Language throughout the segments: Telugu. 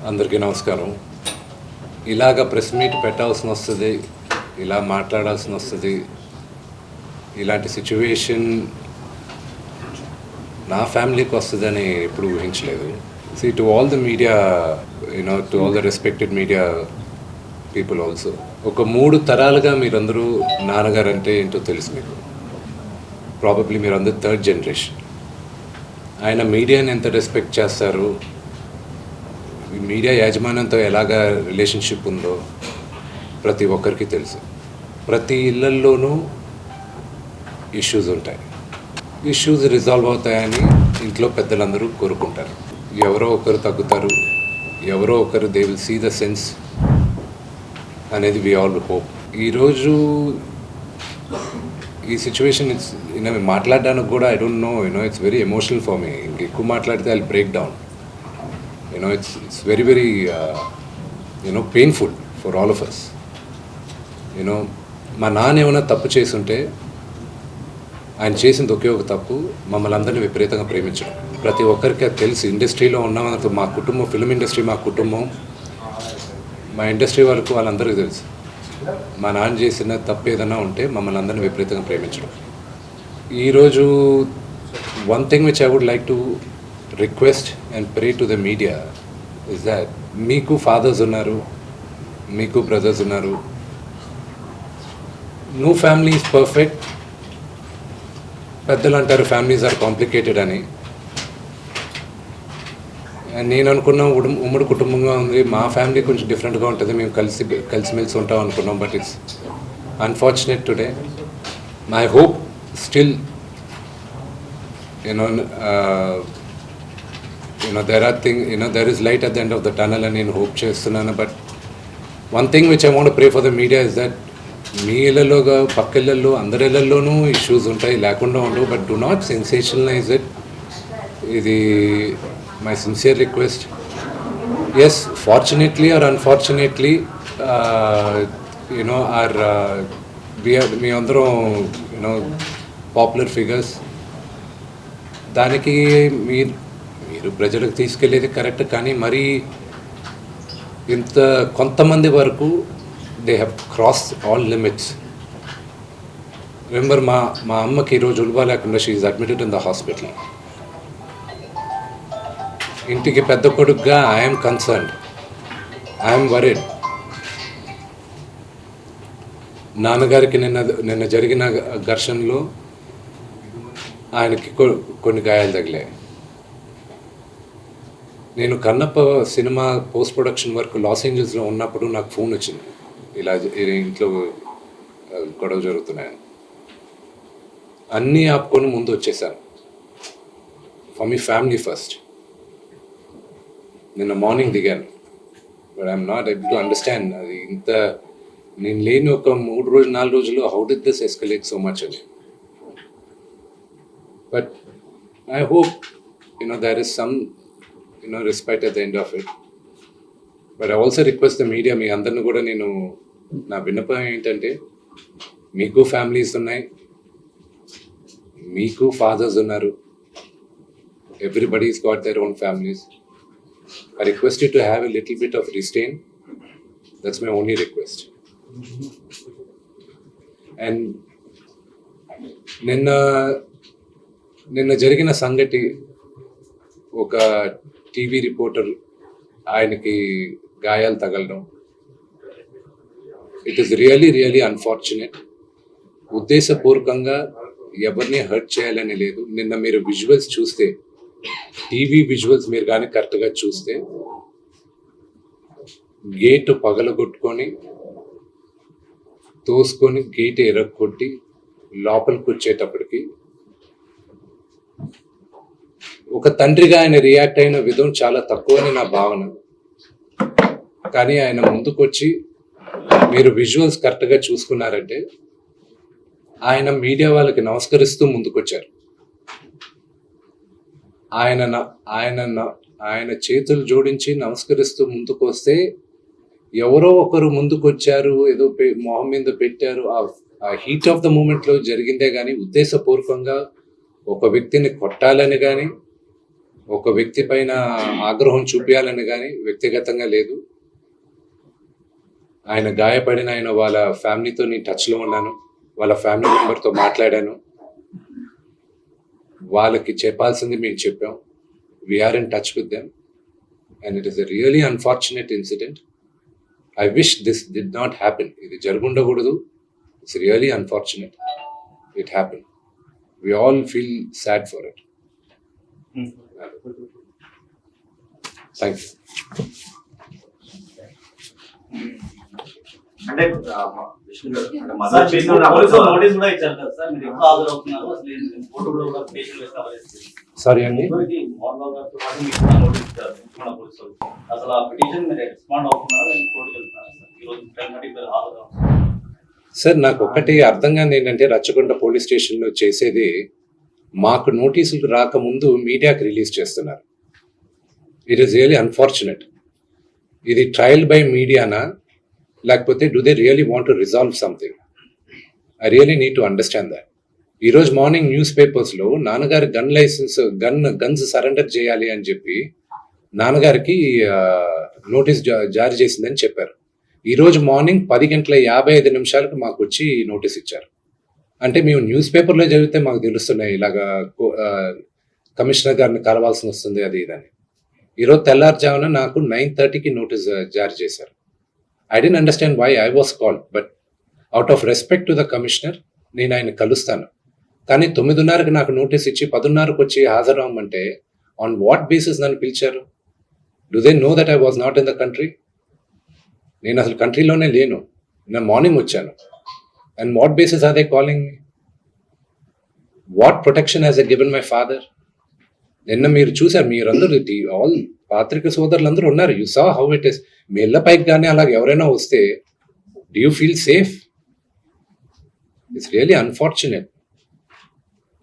అందరికీ నమస్కారం. ఇలాగ ప్రెస్ మీట్ పెట్టాల్సిన వస్తుంది, ఇలా మాట్లాడాల్సిన వస్తుంది. ఇలాంటి సిచ్యువేషన్ నా ఫ్యామిలీకి వస్తుందని ఎప్పుడు ఊహించలేదు. To all the media, to all the respected media people also, ఒక 3 తరాలుగా మీరందరూ నాన్నగారు అంటే ఏంటో తెలుసు మీకు. ప్రాబబ్లీ మీరందరూ 3rd జనరేషన్. ఆయన మీడియాని ఎంత రెస్పెక్ట్ చేస్తారు, మీడియా యాజమాన్యంతో ఎలాగా రిలేషన్షిప్ ఉందో ప్రతి ఒక్కరికి తెలుసు. ప్రతి ఇళ్లల్లోనూ ఇష్యూస్ ఉంటాయి. ఇష్యూస్ రిజాల్వ్ అవుతాయని ఇంట్లో పెద్దలందరూ కోరుకుంటారు. ఎవరో ఒకరు తగ్గుతారు, ఎవరో ఒకరు they will see the sense అనేది వి ఆల్ హోప్. ఈరోజు ఈ సిచ్యువేషన్ మాట్లాడడానికి కూడా I don't know, it's very emotional for me. ఇంకెక్కువ మాట్లాడితే I break down. It's very, very, painful for all of us. మా నాన్న ఏమైనా తప్పు చేసుంటే ఆయన చేసింది ఒకే ఒక తప్పు, మమ్మల్ని అందరినీ విపరీతంగా ప్రేమించడం. ప్రతి ఒక్కరికి అది తెలుసు. ఇండస్ట్రీలో ఉన్న మా కుటుంబం, ఫిల్మ్ ఇండస్ట్రీ మా కుటుంబం, మా ఇండస్ట్రీ వరకు వాళ్ళందరికీ తెలుసు. మా నాన్న చేసిన తప్పు ఏదైనా ఉంటే మమ్మల్ని అందరినీ విపరీతంగా ప్రేమించడం. ఈరోజు one thing which I would like to request and pray to the media is that మీకు ఫాదర్స్ ఉన్నారు, మీకు బ్రదర్స్ ఉన్నారు. No family is perfect. పెద్దలు అంటారు ఫ్యామిలీస్ ఆర్ కాంప్లికేటెడ్ అని. నేను అనుకున్న ఉమ్మడి కుటుంబంగా ఉంది. మా ఫ్యామిలీ కొంచెం డిఫరెంట్గా ఉంటుంది, మేము కలిసిమెలిసి ఉంటాం అనుకున్నాం. But it's unfortunate today. My hope still there is light at the end of the tunnel అని నేను హోప్ చేస్తున్నాను. But one thing which I want to pray for the media is that మీ ఇళ్ళలోగా పక్క ఇళ్ళల్లో అందరి ఇళ్ళల్లోనూ ఇష్యూస్ ఉంటాయి, లేకుండా ఉండవు. But do not sensationalise it. ఇది my sincere request. Yes, fortunately or unfortunately మీ అందరం పాపులర్ ఫిగర్స్. దానికి మీరు ప్రజలకు తీసుకెళ్ళేది కరెక్ట్, కానీ మరీ ఇంత కొంతమంది వరకు they have cross all limits. Remember, మా అమ్మకి ఈరోజు ఉల్బా లేకుండా she is admitted in the hospital. ఇంటికి పెద్ద కొడుకుగా ఐఎమ్ కన్సర్న్డ్, ఐఎమ్ వరీడ్. నాన్నగారికి నిన్న జరిగిన ఘర్షణలో ఆయనకి కొన్ని గాయాలు తగిలాయి. నేను Kannappa cinema post production work Los ఏంజల్స్లో ఉన్నప్పుడు నాకు ఫోన్ వచ్చింది, ఇలా ఇంట్లో గొడవ జరుగుతున్నాయని. అన్నీ ఆపుకొని ముందు వచ్చేసాను. For me family first. నిన్న మార్నింగ్ దిగాను. But I'm not able to understand అది ఇంత నేను లేని ఒక 4 రోజులు how did this escalate so much అని. But I hope there is some respect at the end of it. But I also request the media, మీ అందరిని కూడా నేను నా విన్నపం ఏంటంటే, మీకు ఫ్యామిలీస్ ఉన్నాయి, మీకు ఫాదర్స్ ఉన్నారు, everybody's got their own families. I request you to have a little bit of restraint. That's my only request. And నిన్న జరిగిన సంగతి, ఒక టీవీ రిపోర్టర్ ఆయనకి గాయాలు తగలడం, it is really really unfortunate. ఉద్దేశపూర్వకంగా ఎవరిని హర్ట్ చేయాలని లేదు. నిన్న మీరు విజువల్స్ చూస్తే, టీవీ విజువల్స్ మీరు కానీ కరెక్ట్గా చూస్తే, గేటు పగలగొట్టుకొని తోసుకొని గేటు ఎరగొట్టి లోపలికి వచ్చేటప్పటికి ఒక తండ్రిగా ఆయన రియాక్ట్ అయిన విధం చాలా తక్కువని నా భావన. కానీ ఆయన ముందుకొచ్చి, మీరు విజువల్స్ కరెక్ట్గా చూసుకున్నారంటే, ఆయన మీడియా వాళ్ళకి నమస్కరిస్తూ ముందుకొచ్చారు. ఆయన చేతులు జోడించి నమస్కరిస్తూ ముందుకు వస్తే, ఎవరో ఒకరు ముందుకొచ్చారు, ఏదో మొహం మీద పెట్టారు, ఆ హీట్ ఆఫ్ ద మూమెంట్లో జరిగిందే కానీ ఉద్దేశపూర్వకంగా ఒక వ్యక్తిని కొట్టాలని కానీ ఒక వ్యక్తి పైన ఆగ్రహం చూపించాలని కానీ వ్యక్తిగతంగా లేదు. ఆయన గాయపడిన ఆయన వాళ్ళ ఫ్యామిలీతో నేను టచ్లో ఉన్నాను, వాళ్ళ ఫ్యామిలీ మెంబర్తో మాట్లాడాను, వాళ్ళకి చెప్పాల్సింది మేము చెప్పాం. We're in touch with them and it is a really unfortunate incident. I wish this did not happen. ఇది జరుగుండకూడదు. It's really unfortunate. It happen. We all feel sad for it. Thank you. అంటే విష్ణు గారు, అంటే మదర్ చేసిన పోలీసులు నోటీస్ కూడా ఇచ్చారు కదా సార్, మీరు ఎప్పుడు హాజరవుతున్నారు, అసలు కోర్టు కూడా పిటిషన్ వేసి సారీ అండి. ఇప్పటికీ మోహన్ బాబు గారితో పాటు మీకు కూడా నోటీస్ ఇచ్చారు తెలంగాణ పోలీసులు. అసలు ఆ పిటిషన్ మీరు రెస్పాండ్ అవుతున్నారా, లేదా కోర్టుకు వెళ్తున్నారా సార్? ఈరోజు 10:30 మీరు హాజరవుతున్నారు సార్, నాకు ఒక్కటి అర్థం కాని ఏంటంటే రచ్చకొండ పోలీస్ స్టేషన్లో చేసేది, మాకు నోటీసులు రాకముందు మీడియాకి రిలీజ్ చేస్తున్నారు. It is really unfortunate. ఇది ట్రయల్ బై మీడియానా, లేకపోతే do they really want to resolve something? I really need to understand that. ఈరోజు మార్నింగ్ న్యూస్ పేపర్స్లో నాన్నగారి గన్స్ సరెండర్ చేయాలి అని చెప్పి నాన్నగారికి నోటీస్ జారీ చేసిందని చెప్పారు. ఈరోజు మార్నింగ్ 10:55 మాకు వచ్చి నోటీస్ ఇచ్చారు. అంటే మేము న్యూస్ పేపర్లో చదివితే మాకు తెలుస్తున్నాయి ఇలాగా కమిషనర్ గారిని కలవాల్సి వస్తుంది అది ఇదని. ఈరోజు తెల్లారుజామున నాకు 9:30కి నోటీస్ జారీ చేశారు. I didn't understand why I was called, but out of respect to the commissioner, నేను ఆయన కలుస్తాను. కానీ 9:30కి నాకు నోటీస్ ఇచ్చి 10:30కి వచ్చి హాజరవ్వమంటే ఆన్ వాట్ బేసిస్ నన్ను పిలిచారు? Do they know that I was not in the country? నేను అసలు కంట్రీలోనే లేను. నేను మార్నింగ్ వచ్చాను. And what basis are they calling me? What protection has a given my father? నిన్న మీరు చూసారు, మీరందరూ ఆల్ పాత్రిక సోదరులందరూ ఉన్నారు. You saw how it is. మీ ఇళ్ళ పైకి కానీ అలాగ ఎవరైనా వస్తే do you feel safe? It's really unfortunate.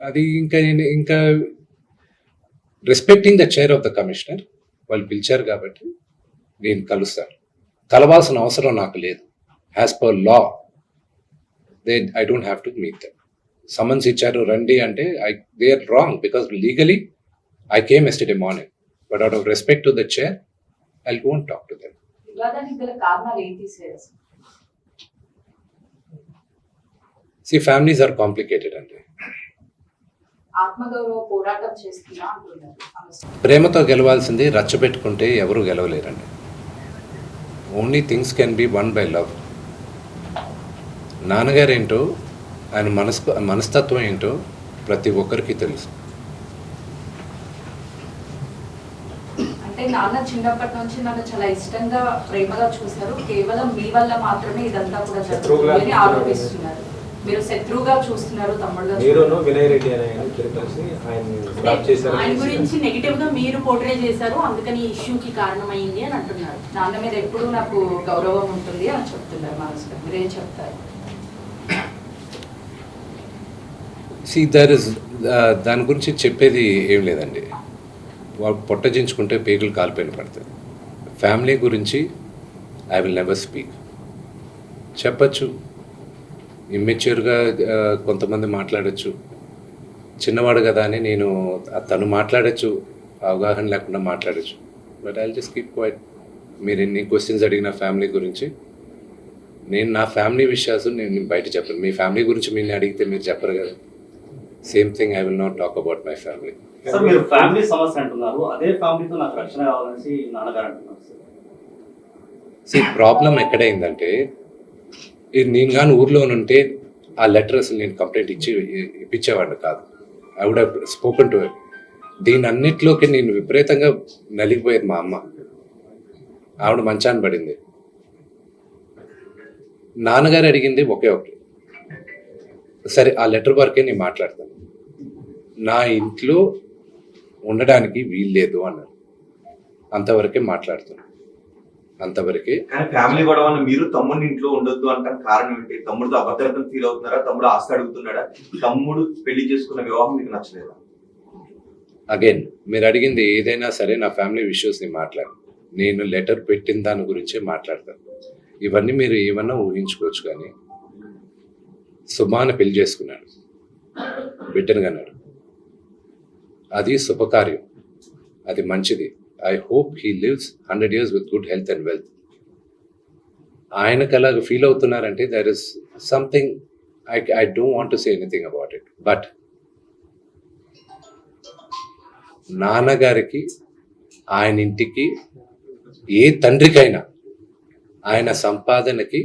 అది ఇంకా respecting the chair of the commissioner, వాళ్ళు పిలిచారు కాబట్టి నేను కలుస్తాను. కలవాల్సిన అవసరం నాకు లేదు. As per law I don't have to meet them. Summons ఇచ్చారు రండి అంటే they are wrong because legally I came yesterday morning, but out of respect to the chair, I'll go and talk to them. See, families are complicated. ప్రేమతో గెలవాల్సింది రచ్చబెట్టుకుంటే ఎవరు గెలవలేరండి. Only things can be won by love. నాన్నగారు ఏంటో, ఆయన మనస్తత్వం ఏంటో ప్రతి ఒక్కరికి తెలుసు. నాన్న చిన్నప్పటి నుంచి నన్ను చాలా ఇష్టంగా ప్రేమగా చూశారు. కేవలం మీ వల్ల మాత్రమే ఇదంతా కూడా జరుగుతుందని ఆరోపిస్తున్నారు. మీరు శత్రువుగా చూస్తున్నారు తమ్ముడుగా. ఆయన గురించి నెగిటివ్ గా మీరు పోర్ట్రే చేశారు, అందుకని ఇష్యూకి కారణమైంది అని అంటున్నారు. నాన్న మీద ఎప్పుడూ నాకు గౌరవం ఉంటుంది అని చెప్తున్నారు మనసులో. మీరేం చెప్తారు? దాని గురించి చెప్పేది ఏం లేదండి. వాళ్ళు పొట్టజించుకుంటే పేగులు కాలిపోయిన పడతాయి. ఫ్యామిలీ గురించి ఐ విల్ నెవర్ స్పీక్. చెప్పచ్చు, ఇమ్మెచ్యూర్గా కొంతమంది మాట్లాడచ్చు, చిన్నవాడు కదా అని నేను తను మాట్లాడచ్చు, అవగాహన లేకుండా మాట్లాడచ్చు. But I just keep quiet. మీరు ఎన్ని క్వశ్చన్స్ అడిగిన ఫ్యామిలీ గురించి, నేను నా ఫ్యామిలీ విషయాలు నేను బయట చెప్పను. మీ ఫ్యామిలీ గురించి మీరు అడిగితే మీరు చెప్పరు కదా. Same thing I will not talk about my family. Sir, మీరు ఫ్యామిలీ సమస్య అంటున్నారు, అదే ఫ్యామిలీతో నాకు రక్షణ కావాలని నాన్నగారు అంటున్నారు సార్. ప్రాబ్లం ఎక్కడైందంటే, నేను కానీ ఊర్లో ఉంటే ఆ లెటర్ అసలు నేను కంప్లైంట్ ఇప్పించేవాడిని కాదు. I would have spoken to. దీని అన్నిట్లోకి నేను విపరీతంగా నలిగిపోయేది మా అమ్మ. ఆవిడ మంచాన్ని పడింది. నాన్నగారు అడిగింది ఒకే ఒకటి, సరే ఆ లెటర్ వరకే నేను మాట్లాడతాను, నా ఇంట్లో ఉండడానికి వీల్లేదు అన్నారు. అంతవరకే మాట్లాడుతున్నాను, అంతవరకే. ఫ్యామిలీ గొడవ మీరు తమ్ముడిని ఇంట్లో ఉండొద్దు అంటే కారణం ఏంటి? తమ్ముడితో అభద్రతను ఫీల్ అవుతున్నారా? తమ్ముడు ఆస్తి అడుగుతున్నాడా? తమ్ముడు పెళ్లి చేసుకున్న వివాహం మీకు నచ్చలేదా? అగైన్ మీరు అడిగింది ఏదైనా సరే నా ఫ్యామిలీ ఇష్యూస్ని మాట్లాడు. నేను లెటర్ పెట్టిన దాని గురించే మాట్లాడతాను. ఇవన్నీ మీరు ఏమన్నా ఊహించుకోవచ్చు. కానీ సుమాన పెళ్లి చేసుకున్నాడు, బిడ్డను కన్నాడు, అది శుభకార్యం. అది మంచిది. I hope he lives 100 years with good health and wealth. ఆయనకు అలాగ ఫీల్ అవుతున్నారంటే there is something, I don't want to say anything about it. But నాన్నగారికి, ఆయన ఇంటికి, ఏ తండ్రికైనా ఆయన సంపాదనకి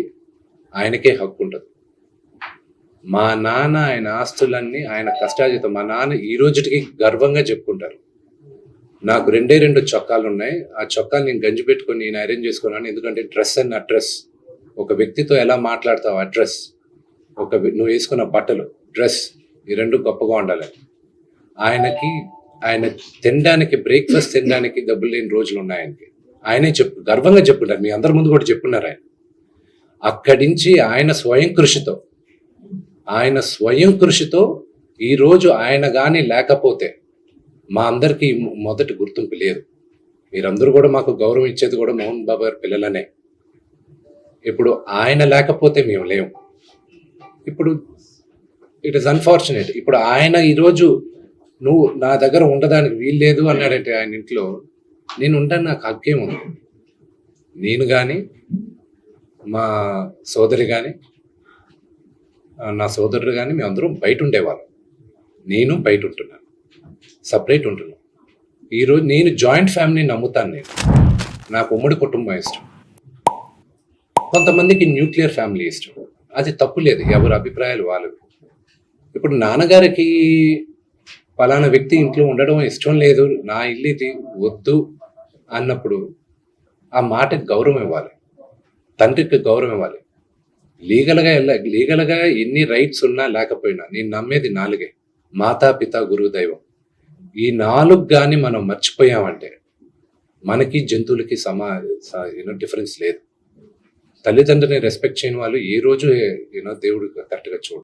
ఆయనకే హక్కు ఉంటుంది. మా నాన్న ఆయన ఆస్తులన్నీ ఆయన కష్టార్జితం. మా నాన్న ఈ రోజుకి గర్వంగా చెప్పుకుంటారు, నాకు 2 చొక్కాలు ఉన్నాయి, ఆ చొక్కాలు నేను గంజి పెట్టుకొని నేను అరేంజ్ చేసుకున్నాను. ఎందుకంటే డ్రెస్ అండ్ అడ్రస్, ఒక వ్యక్తితో ఎలా మాట్లాడతావు అడ్రస్, నువ్వు వేసుకున్న బట్టలు డ్రెస్, ఈ 2 గొప్పగా ఉండాలి. ఆయన తినడానికి, బ్రేక్ఫాస్ట్ తినడానికి డబ్బులు లేని రోజులు ఉన్నాయి ఆయనకి. ఆయనే గర్వంగా చెప్పుకుంటారు, మీ అందరి ముందు కూడా చెప్పున్నారు. ఆయన అక్కడి నుంచి ఆయన స్వయం కృషితో ఈరోజు ఆయన కానీ లేకపోతే మా అందరికీ మొదటి గుర్తింపు లేదు. మీరందరూ కూడా మాకు గౌరవం ఇచ్చేది కూడా మోహన్ బాబు గారి పిల్లలనే. ఇప్పుడు ఆయన లేకపోతే మేము లేము. ఇప్పుడు ఇట్ ఈస్ అన్ఫార్చునేట్. ఇప్పుడు ఆయన ఈరోజు నువ్వు నా దగ్గర ఉండడానికి వీల్లేదు అన్నాడంటే ఆయన ఇంట్లో, నేను ఉంటాను, నాకు హక్కేం ఉంది. నేను కానీ, మా సోదరి కానీ, నా సోదరుడు కానీ, మేము అందరం బయట ఉండేవాళ్ళం. నేను బయట ఉంటున్నాను, సపరేట్ ఉంటున్నాను. ఈరోజు నేను జాయింట్ ఫ్యామిలీని నమ్ముతాను. నాకు ఉమ్మడి కుటుంబం ఇష్టం, కొంతమందికి న్యూక్లియర్ ఫ్యామిలీ ఇష్టం. అది తప్పు లేదు, ఎవరి అభిప్రాయాలు వాళ్ళవి. ఇప్పుడు నాన్నగారికి పలానా వ్యక్తి ఇంట్లో ఉండడం ఇష్టం లేదు, నా ఇల్లు ఇది వద్దు అన్నప్పుడు ఆ మాటకి గౌరవం ఇవ్వాలి, తండ్రికి గౌరవం ఇవ్వాలి. లీగల్గా ఎన్ని రైట్స్ ఉన్నా లేకపోయినా నేను నమ్మేది 4: మాతా, పిత, గురువు, దైవం. ఈ 4 కానీ మనం మర్చిపోయామంటే మనకి జంతువులకి డిఫరెన్స్ లేదు. తల్లిదండ్రులని రెస్పెక్ట్ చేయని వాళ్ళు ఏ రోజు దేవుడు కరెక్ట్గా చూడు.